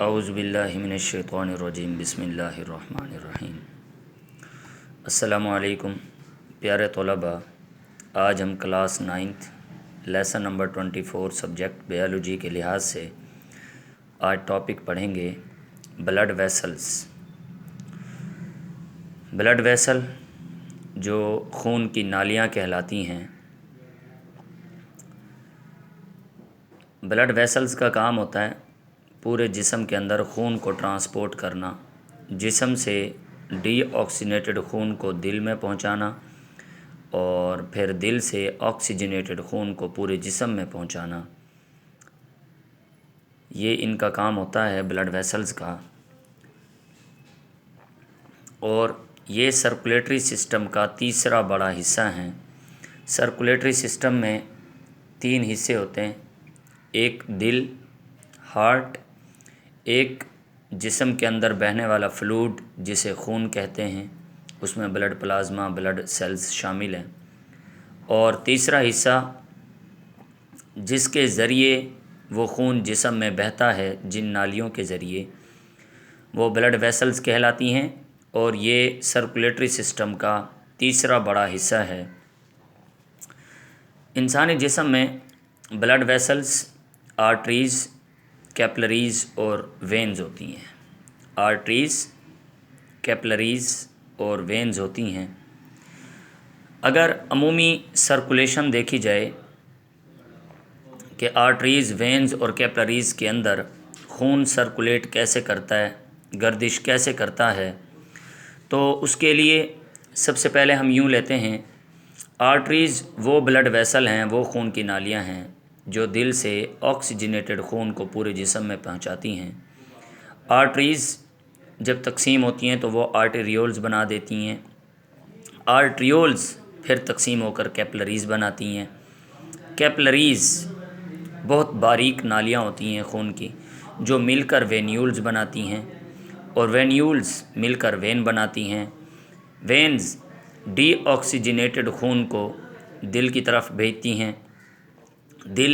اعوذ باللہ من الشیطان الرجیم بسم اللہ الرحمن الرحیم۔ السلام علیکم پیارے طلباء، آج ہم class 9 lesson number 24 subject biology کے لحاظ سے آج ٹاپک پڑھیں گے بلڈ ویسلز۔ بلڈ ویسل جو خون کی نالیاں کہلاتی ہیں۔ بلڈ ویسلز کا کام ہوتا ہے پورے جسم کے اندر خون کو ٹرانسپورٹ کرنا، جسم سے ڈی آکسیجنیٹڈ خون کو دل میں پہنچانا اور پھر دل سے آکسیجنیٹڈ خون کو پورے جسم میں پہنچانا۔ یہ ان کا کام ہوتا ہے بلڈ ویسلز کا، اور یہ سرکولیٹری سسٹم کا تیسرا بڑا حصہ ہیں۔ سرکولیٹری سسٹم میں 3 حصے ہوتے ہیں، ایک دل، ہارٹ، ایک جسم کے اندر بہنے والا فلوڈ جسے خون کہتے ہیں، اس میں بلڈ پلازما، بلڈ سیلز شامل ہیں، اور تیسرا حصہ جس کے ذریعے وہ خون جسم میں بہتا ہے، جن نالیوں کے ذریعے، وہ بلڈ ویسلز کہلاتی ہیں، اور یہ سرکولیٹری سسٹم کا تیسرا بڑا حصہ ہے۔ انسانی جسم میں بلڈ ویسلز، آرٹریز، کیپلریز اور وینز ہوتی ہیں۔ آرٹریز، کیپلریز اور وینز ہوتی ہیں۔ اگر عمومی سرکولیشن دیکھی جائے کہ آرٹریز، وینز اور کیپلریز کے اندر خون سرکولیٹ کیسے کرتا ہے، گردش کیسے کرتا ہے، تو اس کے لیے سب سے پہلے ہم یوں لیتے ہیں، آرٹریز وہ بلڈ ویسل ہیں، وہ خون کی نالیاں ہیں جو دل سے آکسیجنیٹڈ خون کو پورے جسم میں پہنچاتی ہیں۔ آرٹریز جب تقسیم ہوتی ہیں تو وہ آرٹیریولز بنا دیتی ہیں، آرٹریولز پھر تقسیم ہو کر کیپلریز بناتی ہیں۔ کیپلریز بہت باریک نالیاں ہوتی ہیں خون کی جو مل کر وینیولز بناتی ہیں، اور وینیولز مل کر وین بناتی ہیں۔ وینز ڈی آکسیجنیٹڈ خون کو دل کی طرف بھیجتی ہیں، دل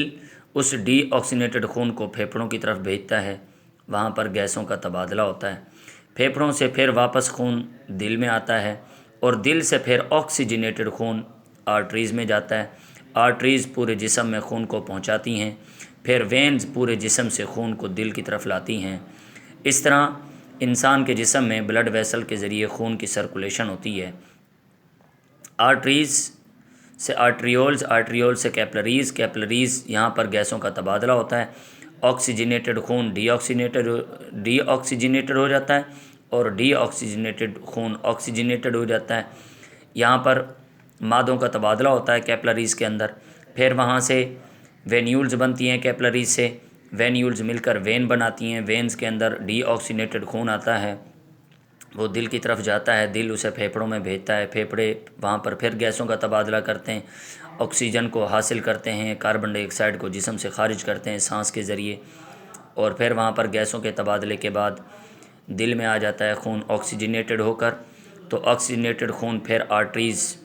اس ڈی آکسیجنیٹڈ خون کو پھیپھڑوں کی طرف بھیجتا ہے، وہاں پر گیسوں کا تبادلہ ہوتا ہے، پھیپھڑوں سے پھر واپس خون دل میں آتا ہے، اور دل سے پھر آکسیجنیٹڈ خون آرٹریز میں جاتا ہے۔ آرٹریز پورے جسم میں خون کو پہنچاتی ہیں، پھر وینز پورے جسم سے خون کو دل کی طرف لاتی ہیں۔ اس طرح انسان کے جسم میں بلڈ ویسل کے ذریعے خون کی سرکولیشن ہوتی ہے۔ آرٹریز سے آرٹریولز، آرٹریول سے کیپلریز، کیپلریز یہاں پر گیسوں کا تبادلہ ہوتا ہے، آکسیجنیٹڈ خون ڈی آکسیجنیٹڈ ہو جاتا ہے، اور ڈی آکسیجنیٹڈ خون آکسیجنیٹڈ ہو جاتا ہے۔ یہاں پر مادوں کا تبادلہ ہوتا ہے کیپلریز کے اندر، پھر وہاں سے وینیولز بنتی ہیں، کیپلریز سے وینیولز مل کر وین بناتی ہیں، وینز کے اندر ڈی آکسیجنیٹڈ خون آتا ہے، وہ دل کی طرف جاتا ہے، دل اسے پھیپھڑوں میں بھیجتا ہے، پھیپھڑے وہاں پر پھر گیسوں کا تبادلہ کرتے ہیں، آکسیجن کو حاصل کرتے ہیں، کاربن ڈائی آکسائڈ کو جسم سے خارج کرتے ہیں سانس کے ذریعے، اور پھر وہاں پر گیسوں کے تبادلے کے بعد دل میں آ جاتا ہے خون آکسیجنیٹڈ ہو کر، تو آکسیجنیٹڈ خون پھر آرٹریز،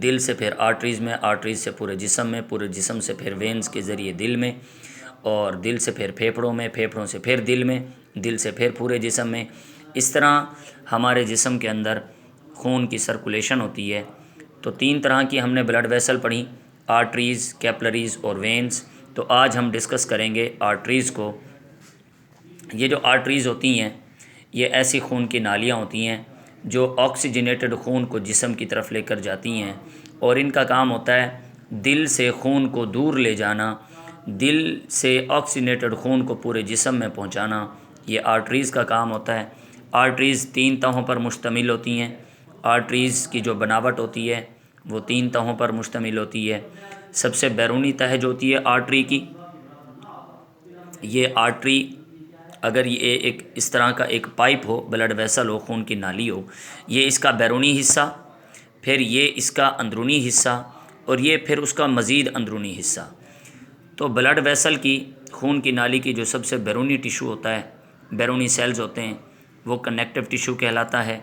دل سے پھر آرٹریز میں، آرٹریز سے پورے جسم میں، پورے جسم سے پھر وینز کے ذریعے دل میں، اور دل سے پھر پھیپھڑوں میں، پھیپھڑوں سے پھر دل میں، دل سے پھر پورے جسم میں۔ اس طرح ہمارے جسم کے اندر خون کی سرکولیشن ہوتی ہے۔ تو 3 طرح کی ہم نے بلڈ ویسل پڑھی، آرٹریز، کیپلریز اور وینز۔ تو آج ہم ڈسکس کریں گے آرٹریز کو۔ یہ جو آرٹریز ہوتی ہیں، یہ ایسی خون کی نالیاں ہوتی ہیں جو آکسیجنیٹڈ خون کو جسم کی طرف لے کر جاتی ہیں، اور ان کا کام ہوتا ہے دل سے خون کو دور لے جانا، دل سے آکسیجنیٹڈ خون کو پورے جسم میں پہنچانا، یہ آرٹریز کا کام ہوتا ہے۔ آرٹریز 3 تہوں پر مشتمل ہوتی ہیں۔ آرٹریز کی جو بناوٹ ہوتی ہے وہ 3 تہوں پر مشتمل ہوتی ہے۔ سب سے بیرونی تہہ جو ہوتی ہے آرٹری کی، یہ آرٹری اگر یہ ایک اس طرح کا ایک پائپ ہو، بلڈ ویسل ہو، خون کی نالی ہو، یہ اس کا بیرونی حصہ، پھر یہ اس کا اندرونی حصہ، اور یہ پھر اس کا مزید اندرونی حصہ۔ تو بلڈ ویسل کی، خون کی نالی کی جو سب سے بیرونی ٹیشو ہوتا ہے، بیرونی سیلز ہوتے ہیں، وہ کنیکٹیو ٹیشو کہلاتا ہے،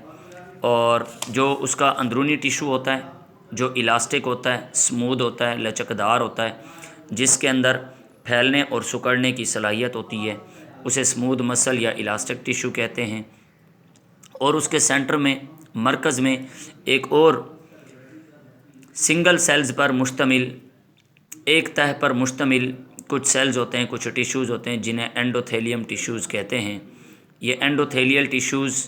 اور جو اس کا اندرونی ٹیشو ہوتا ہے جو الاسٹک ہوتا ہے، اسموتھ ہوتا ہے، لچکدار ہوتا ہے، جس کے اندر پھیلنے اور سکڑنے کی صلاحیت ہوتی ہے، اسے سمودھ مسل یا الاسٹک ٹیشو کہتے ہیں، اور اس کے سینٹر میں مرکز میں ایک اور سنگل سیلز پر مشتمل، ایک تہہ پر مشتمل کچھ سیلز ہوتے ہیں، کچھ ٹیشوز ہوتے ہیں جنہیں اینڈوتھیلیم ٹیشوز کہتے ہیں۔ یہ اینڈوتھیلیل ٹیشوز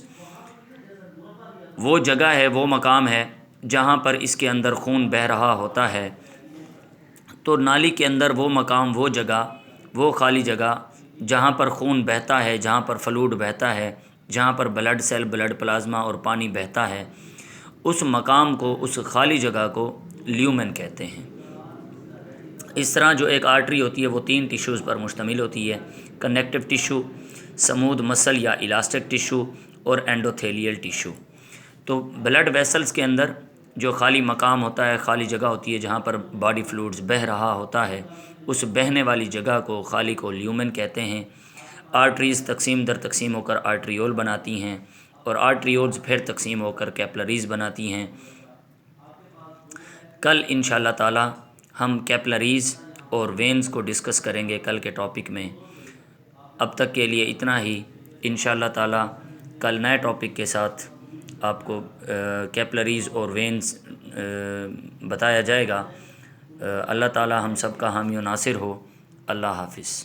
وہ جگہ ہے، وہ مقام ہے جہاں پر اس کے اندر خون بہہ رہا ہوتا ہے۔ تو نالی کے اندر وہ مقام، وہ جگہ، وہ خالی جگہ جہاں پر خون بہتا ہے، جہاں پر فلوئڈ بہتا ہے، جہاں پر بلڈ سیل، بلڈ پلازما اور پانی بہتا ہے، اس مقام کو، اس خالی جگہ کو لیومن کہتے ہیں۔ اس طرح جو ایک آرٹری ہوتی ہے وہ 3 ٹیشوز پر مشتمل ہوتی ہے: کنیکٹو ٹیشو، سمودھ مسل یا الاسٹک ٹیشو، اور اینڈوتھیلیل ٹیشو۔ تو بلڈ ویسلز کے اندر جو خالی مقام ہوتا ہے، خالی جگہ ہوتی ہے جہاں پر باڈی فلوئڈز بہہ رہا ہوتا ہے، اس بہنے والی جگہ کو، خالی کو لیومن کہتے ہیں۔ آرٹریز تقسیم در تقسیم ہو کر آرٹریول بناتی ہیں، اور آرٹریولز پھر تقسیم ہو کر کیپلریز بناتی ہیں۔ کل انشاءاللہ تعالی ہم کیپلریز اور وینز کو ڈسکس کریں گے کل کے ٹاپک میں۔ اب تک کے لیے اتنا ہی، انشاءاللہ تعالی کل نئے ٹاپک کے ساتھ آپ کو کیپلریز اور وینز بتایا جائے گا۔ اللہ تعالی ہم سب کا حامی و ناصر ہو۔ اللہ حافظ۔